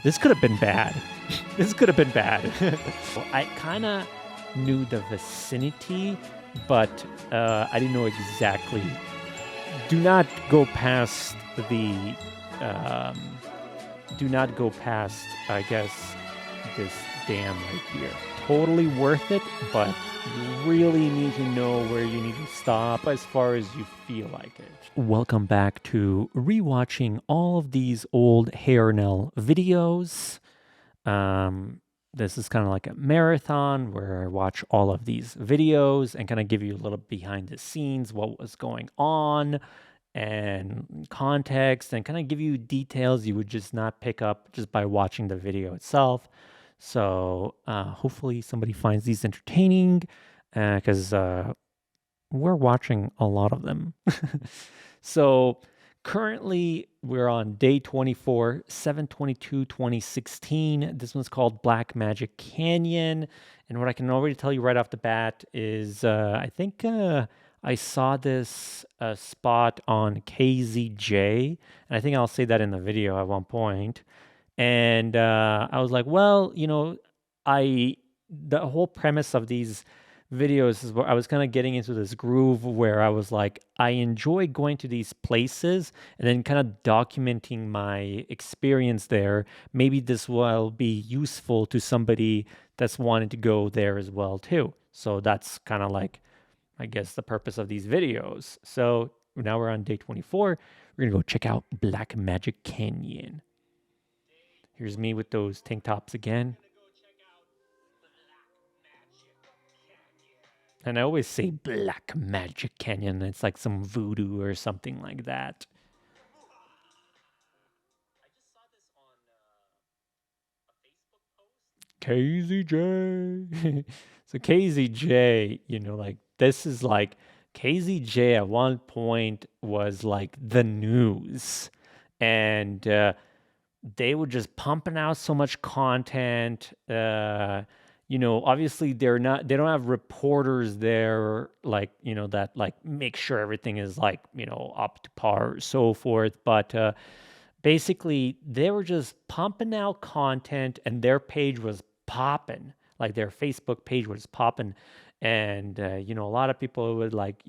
This could have been bad. This could have been bad. I kind of knew the vicinity, but I didn't know exactly. Do not go past the. Do not go past, I guess, this dam right here. Totally worth it, but you really need to know where you need to stop as far as you feel like it. Welcome back to rewatching all of these old Hairnell videos. This is kind of like a marathon where I watch all of these videos and kind of give you a little behind the scenes, what was going on, and context, and kind of give you details you would just not pick up just by watching the video itself. So hopefully somebody finds these entertaining because we're watching a lot of them. So currently we're on day 24, 7/22/2016. This one's called Black Magic Canyon. And what I can already tell you right off the bat is I think I saw this spot on KZJ. And I think I'll say that in the video at one point. And I was like, well, the whole premise of these videos is where I was kind of getting into this groove where I was like, I enjoy going to these places and then kind of documenting my experience there. Maybe this will be useful to somebody that's wanting to go there as well too. So that's kind of like, I guess, the purpose of these videos. So now we're on day 24. We're gonna go check out Black Magic Canyon. Here's me with those tank tops again. And I always say Black Magic Canyon. It's like some voodoo or something like that. KZJ. So KZJ, like this is like KZJ at one point was like the news. And they were just pumping out so much content. Obviously they don't have reporters there like, that like make sure everything is like, up to par or so forth. But basically they were just pumping out content and their page was popping, like their Facebook page was popping. And, a lot of people would like,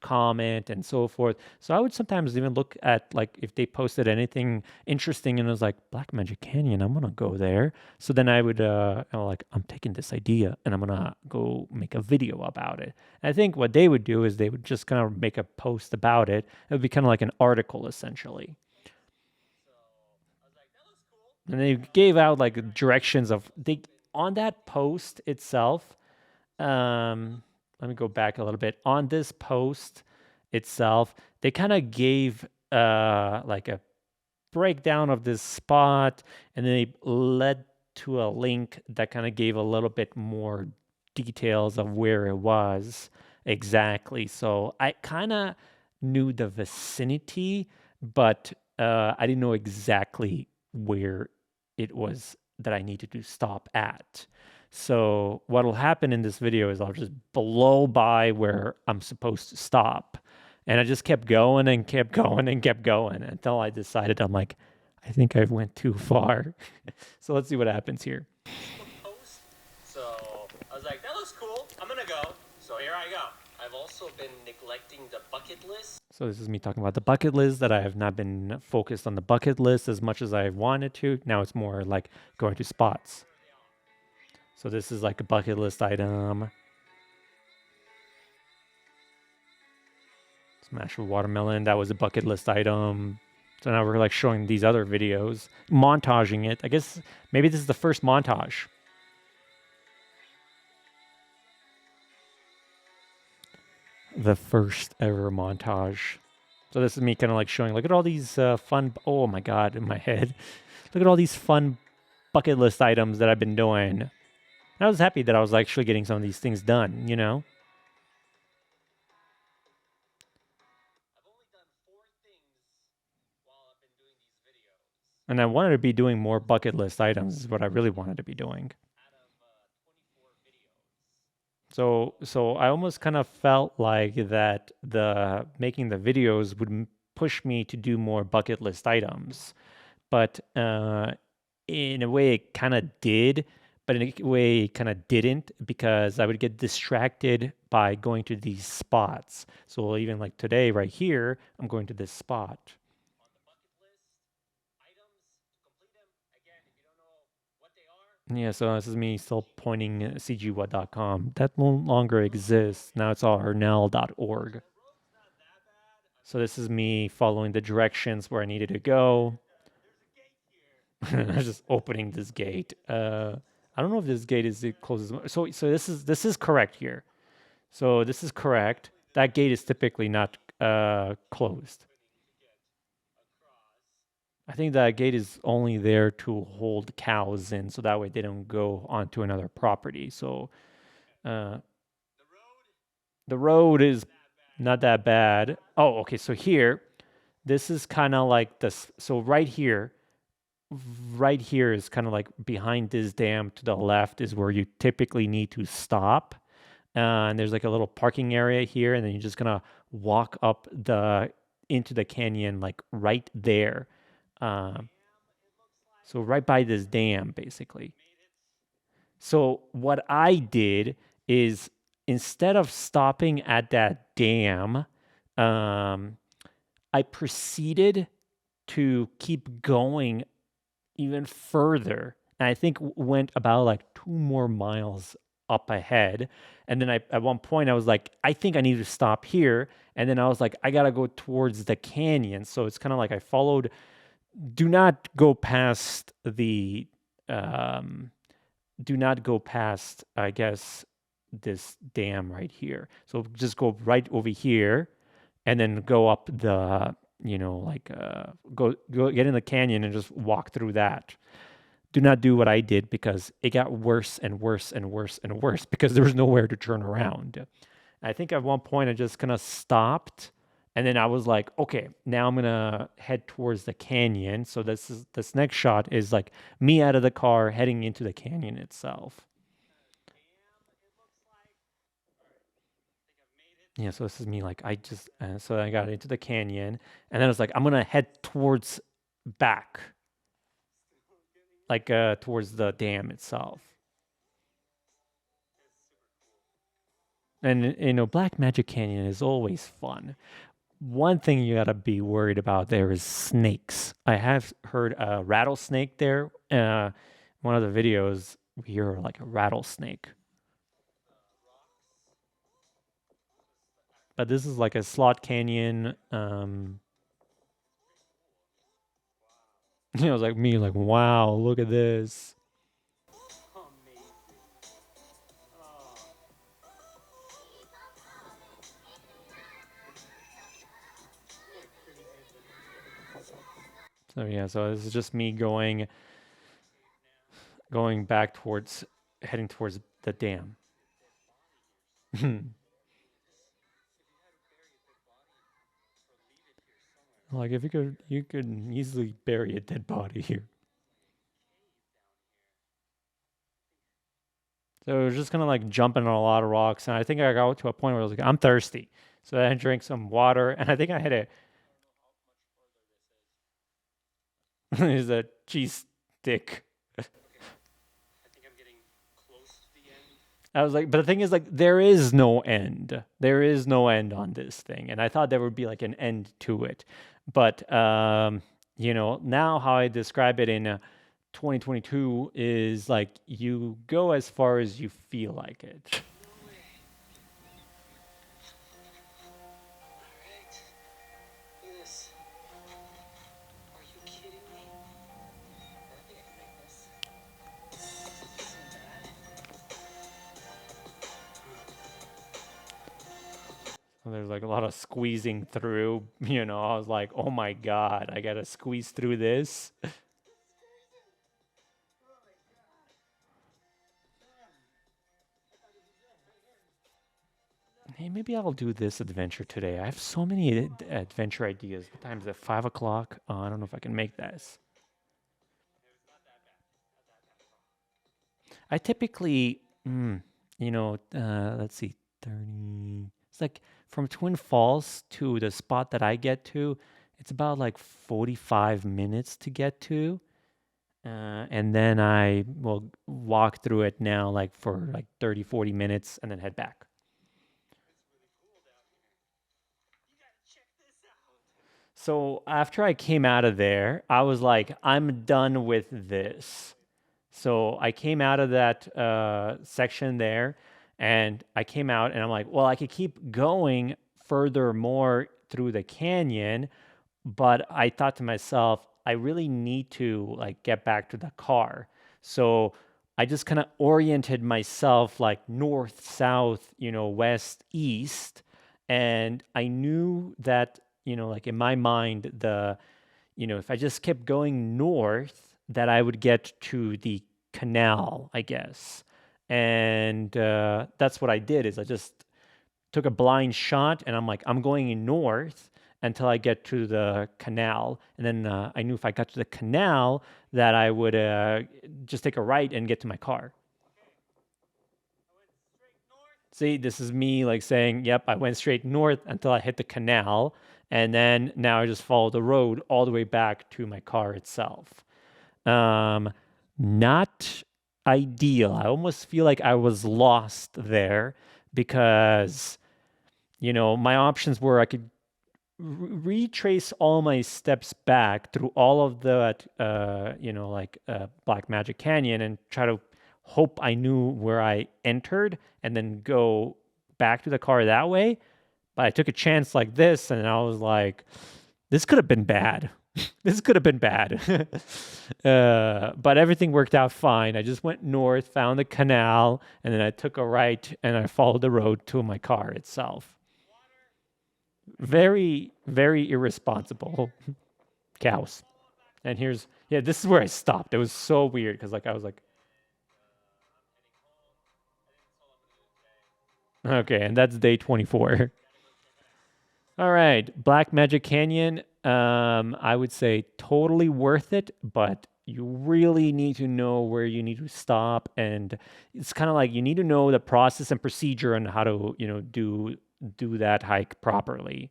comment and so forth. So I would sometimes even look at like if they posted anything interesting and it was like Black Magic Canyon, I'm going to go there. So then I would, I'm taking this idea and I'm going to go make a video about it. And I think what they would do is they would just kind of make a post about it. It would be kind of like an article essentially. And they gave out like directions on that post itself. Let me go back a little bit. On this post itself, they kind of gave like a breakdown of this spot, and then they led to a link that kind of gave a little bit more details of where it was exactly. So I kind of knew the vicinity, but I didn't know exactly where it was that I needed to stop at. So what will happen in this video is I'll just blow by where I'm supposed to stop. And I just kept going and kept going and kept going until I decided, I'm like, I think I went too far. So let's see what happens here. So I was like, that looks cool. I'm going to go. So here I go. I've also been neglecting the bucket list. So this is me talking about the bucket list, that I have not been focused on the bucket list as much as I wanted to. Now it's more like going to spots. So this is like a bucket list item. Smash a watermelon. That was a bucket list item. So now we're like showing these other videos, montaging it. I guess maybe this is the first montage. The first ever montage. So this is me kind of like showing, look at all these fun, oh my God, in my head. Look at all these fun bucket list items that I've been doing. And I was happy that I was actually getting some of these things done, I've only done 4 things while I've been doing these videos. And I wanted to be doing more bucket list items is what I really wanted to be doing. Out of 24 videos. So I almost kind of felt like that making the videos would push me to do more bucket list items. But in a way it kind of did, but in a way it kind of didn't because I would get distracted by going to these spots. So even like today, right here, I'm going to this spot. Yeah, so this is me still pointing cgwhat.com. That no longer exists. Now it's all hernell.org. So this is me following the directions where I needed to go. I'm just opening this gate. I don't know if this gate is it closes. So this is correct here. So this is correct. That gate is typically not closed. I think that gate is only there to hold cows in, so that way they don't go onto another property. So uh, the road is not that bad. Oh, okay. So here, this is kind of like this. So right here is kind of like behind this dam to the left is where you typically need to stop. And there's like a little parking area here, and then you're just gonna walk up the into the canyon like right there. Um, so right by this dam, basically. So what I did is instead of stopping at that dam, um, I proceeded to keep going even further. And I think went about like 2 more miles up ahead. And then at one point I was like, I think I need to stop here. And then I was like, I gotta go towards the canyon. So it's kind of like I followed. Do not go past the. Do not go past. I guess this dam right here. So just go right over here, and then go up the. Like go get in the canyon and just walk through that. Do not do what I did because it got worse and worse and worse and worse because there was nowhere to turn around. I think at one point I just kind of stopped and then I was like, okay, now I'm gonna head towards the canyon. So this next shot is like me out of the car heading into the canyon itself. Yeah, so this is me like I just so I got into the canyon and then I was like, I'm gonna head towards back, like towards the dam itself. And Black Magic Canyon is always fun. One thing you gotta be worried about there is snakes. I have heard a rattlesnake there. One of the videos we hear like a rattlesnake, but this is like a slot canyon. It was like me, like wow, look at this. So yeah, so this is just me going back towards heading towards the dam. Like if you could easily bury a dead body here. So it was just kind of like jumping on a lot of rocks, and I think I got to a point where I was like, I'm thirsty, so I drank some water, and I think I had a is a cheese stick. I was like, but the thing is, like, there is no end. There is no end on this thing, and I thought there would be like an end to it, but now how I describe it in 2022 is like you go as far as you feel like it. There's like a lot of squeezing through, I was like, oh my God, I gotta squeeze through this. Hey, maybe I'll do this adventure today. I have so many adventure ideas. What time is it? 5 o'clock? I don't know if I can make this. I typically, let's see, 30. It's like from Twin Falls to the spot that I get to, it's about like 45 minutes to get to. And then I will walk through it now like for like 30, 40 minutes and then head back. So after I came out of there, I was like, I'm done with this. So I came out of that section there and I came out and I'm like, well, I could keep going furthermore through the canyon, but I thought to myself, I really need to like get back to the car. So I just kind of oriented myself like north, south, west, east. And I knew that, like in my mind, if I just kept going north, that I would get to the canal, I guess. And that's what I did is I just took a blind shot and I'm like, I'm going north until I get to the canal. And then I knew if I got to the canal that I would just take a right and get to my car. See, this is me like saying, yep, I went straight north until I hit the canal. And then now I just follow the road all the way back to my car itself. Um, Not ideal. I almost feel like I was lost there because, my options were I could retrace all my steps back through all of the, Black Magic Canyon and try to hope I knew where I entered and then go back to the car that way. But I took a chance like this and I was like, this could have been bad. This could have been bad. But everything worked out fine. I just went north, found the canal, and then I took a right and I followed the road to my car itself. Very, very irresponsible cows. And yeah, this is where I stopped. It was so weird because like I was like, okay, and that's day 24. All right, Black Magic Canyon. I would say totally worth it, but you really need to know where you need to stop, and it's kind of like you need to know the process and procedure on how to, do that hike properly.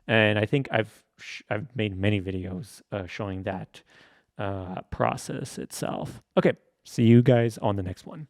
And I think I've made many videos showing that process itself. Okay, see you guys on the next one.